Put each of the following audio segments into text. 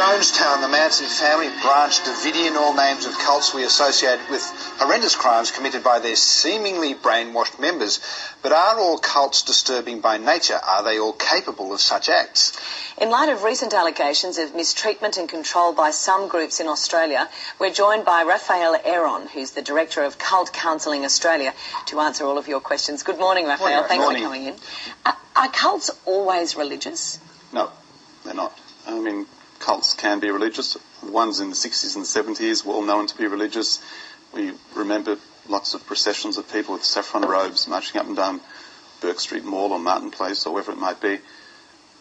Jonestown, the Manson family, Branch Davidian, all names of cults we associate with horrendous crimes committed by their seemingly brainwashed members. But are all cults disturbing by nature? Are they all capable of such acts? In light of recent allegations of mistreatment and control by some groups in Australia, we're joined by Raphael Aron, who's the Director of Cult Counselling Australia, to answer all of your questions. Good morning, Raphael. Thanks for coming in. Are cults always religious? No, they're not. I mean, cults can be religious. The ones in the 60s and the 70s were all known to be religious. We remember lots of processions of people with saffron robes marching up and down Burke Street Mall or Martin Place or wherever it might be.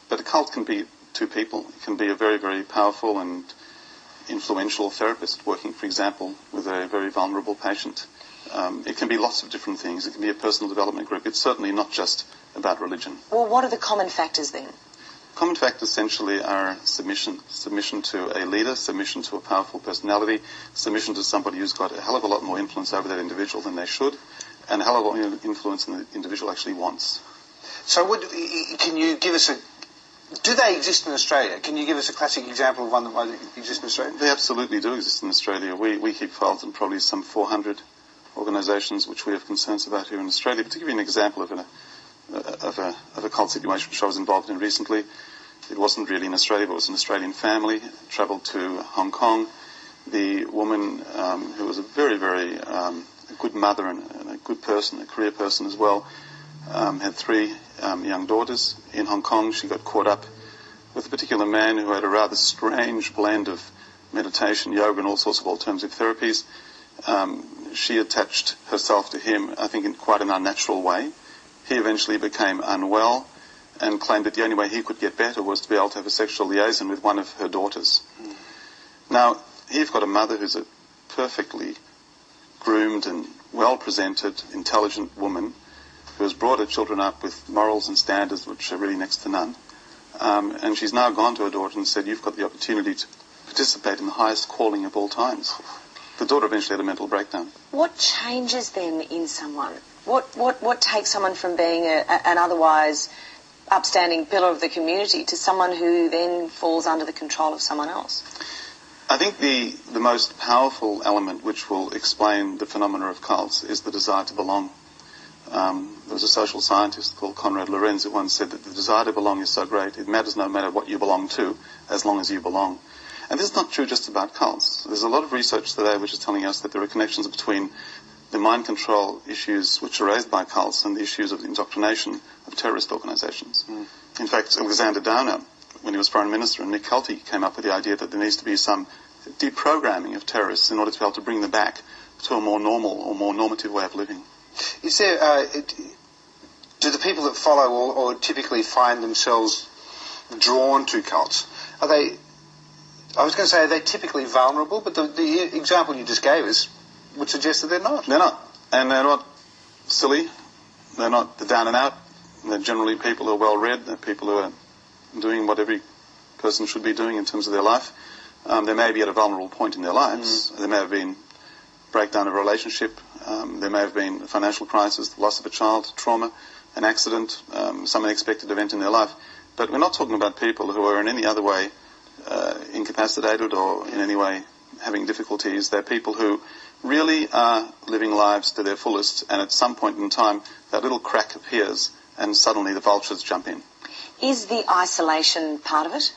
But a cult can be two people. It can be a very, very powerful and influential therapist working, for example, with a very vulnerable patient. It can be lots of different things. It can be a personal development group. It's certainly not just about religion. Well, what are the common factors then? Common factors essentially are submission to a leader, submission to a powerful personality, submission to somebody who's got a hell of a lot more influence over that individual than they should, and a hell of a lot more influence than the individual actually wants. So can you give us do they exist in Australia? Can you give us a classic example of one that exists in Australia? They absolutely do exist in Australia. We keep files on probably some 400 organisations which we have concerns about here in Australia. But to give you an example of a cult situation which I was involved in recently, it wasn't really in Australia, but it was an Australian family, travelled to Hong Kong. The woman, who was a very, very good mother and a good person, a career person as well, had three young daughters. In Hong Kong, she got caught up with a particular man who had a rather strange blend of meditation, yoga, and all sorts of alternative therapies. She attached herself to him, I think, in quite an unnatural way. He eventually became unwell and claimed that the only way he could get better was to be able to have a sexual liaison with one of her daughters. Now, here you've got a mother who's a perfectly groomed and well-presented, intelligent woman who has brought her children up with morals and standards which are really next to none. And she's now gone to her daughter and said, you've got the opportunity to participate in the highest calling of all times. The daughter eventually had a mental breakdown. What changes then in someone? What takes someone from being an otherwise upstanding pillar of the community to someone who then falls under the control of someone else? I think the most powerful element which will explain the phenomena of cults is the desire to belong. There was a social scientist called Konrad Lorenz who once said that the desire to belong is so great, it matters no matter what you belong to, as long as you belong. And this is not true just about cults. There's a lot of research today which is telling us that there are connections between the mind control issues which are raised by cults and the issues of the indoctrination of terrorist organisations. In fact, Alexander Downer, when he was Foreign Minister, and Nick Kelty came up with the idea that there needs to be some deprogramming of terrorists in order to be able to bring them back to a more normal or more normative way of living. Is there, do the people that follow or typically find themselves drawn to cults, are they typically vulnerable? But the example you just gave us would suggest that they're not. They're not. And they're not silly. They're not the down and out. They're generally people who are well read. They're people who are doing what every person should be doing in terms of their life. They may be at a vulnerable point in their lives. There may have been breakdown of a relationship. There may have been a financial crisis, the loss of a child, trauma, an accident, some unexpected event in their life. But we're not talking about people who are in any other way incapacitated or in any way having difficulties. They're people who really are living lives to their fullest, and at some point in time that little crack appears and suddenly the vultures jump in. Is the isolation part of it?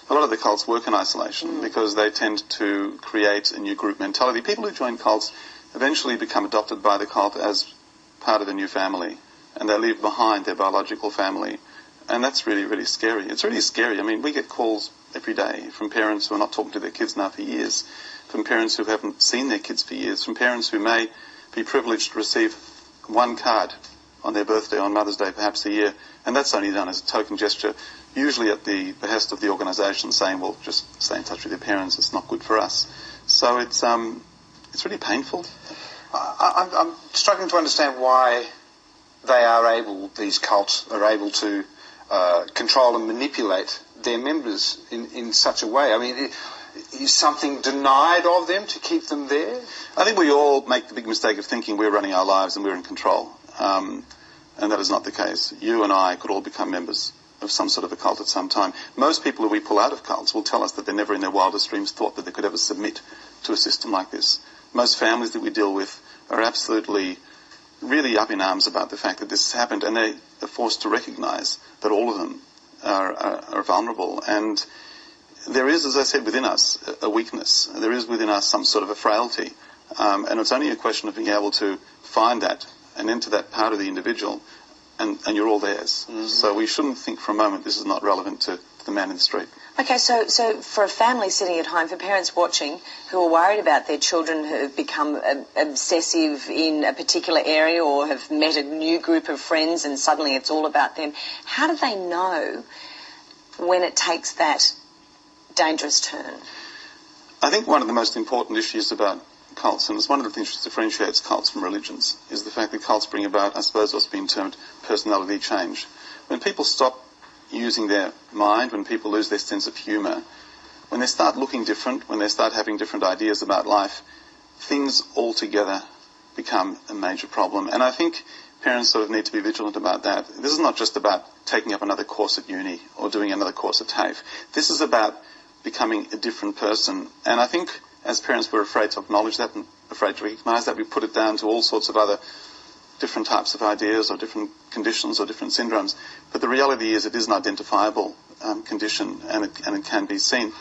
A lot of the cults work in isolation because they tend to create a new group mentality. People who join cults eventually become adopted by the cult as part of a new family, and they leave behind their biological family. And that's really, really scary. It's really scary. I mean, we get calls every day from parents who are not talking to their kids now for years, from parents who haven't seen their kids for years, from parents who may be privileged to receive one card on their birthday, on Mother's Day, perhaps a year, and that's only done as a token gesture, usually at the behest of the organisation saying, well, just stay in touch with your parents, it's not good for us. So it's really painful. I'm struggling to understand why these cults are able to control and manipulate their members in such a way. I mean, is something denied of them to keep them there? I think we all make the big mistake of thinking we're running our lives and we're in control. And that is not the case. You and I could all become members of some sort of a cult at some time. Most people who we pull out of cults will tell us that they never in their wildest dreams thought that they could ever submit to a system like this. Most families that we deal with are absolutely really up in arms about the fact that this has happened, and they are forced to recognise that all of them are vulnerable. And there is, as I said, within us a weakness. There is within us some sort of a frailty. And it's only a question of being able to find that and enter that part of the individual, and you're all theirs. Mm-hmm. So we shouldn't think for a moment this is not relevant to the man in the street. Okay, so for a family sitting at home, for parents watching who are worried about their children who have become obsessive in a particular area or have met a new group of friends and suddenly it's all about them, how do they know when it takes that dangerous turn? I think one of the most important issues about cults, and it's one of the things that differentiates cults from religions, is the fact that cults bring about, I suppose, what's been termed personality change. When people stop using their mind, when people lose their sense of humour, when they start looking different, when they start having different ideas about life, things altogether become a major problem. And I think parents sort of need to be vigilant about that. This is not just about taking up another course at uni or doing another course at TAFE. This is about becoming a different person. And I think as parents we're afraid to acknowledge that and afraid to recognise that. We put it down to all sorts of other different types of ideas or different conditions or different syndromes. But the reality is it is an identifiable condition, and it can be seen.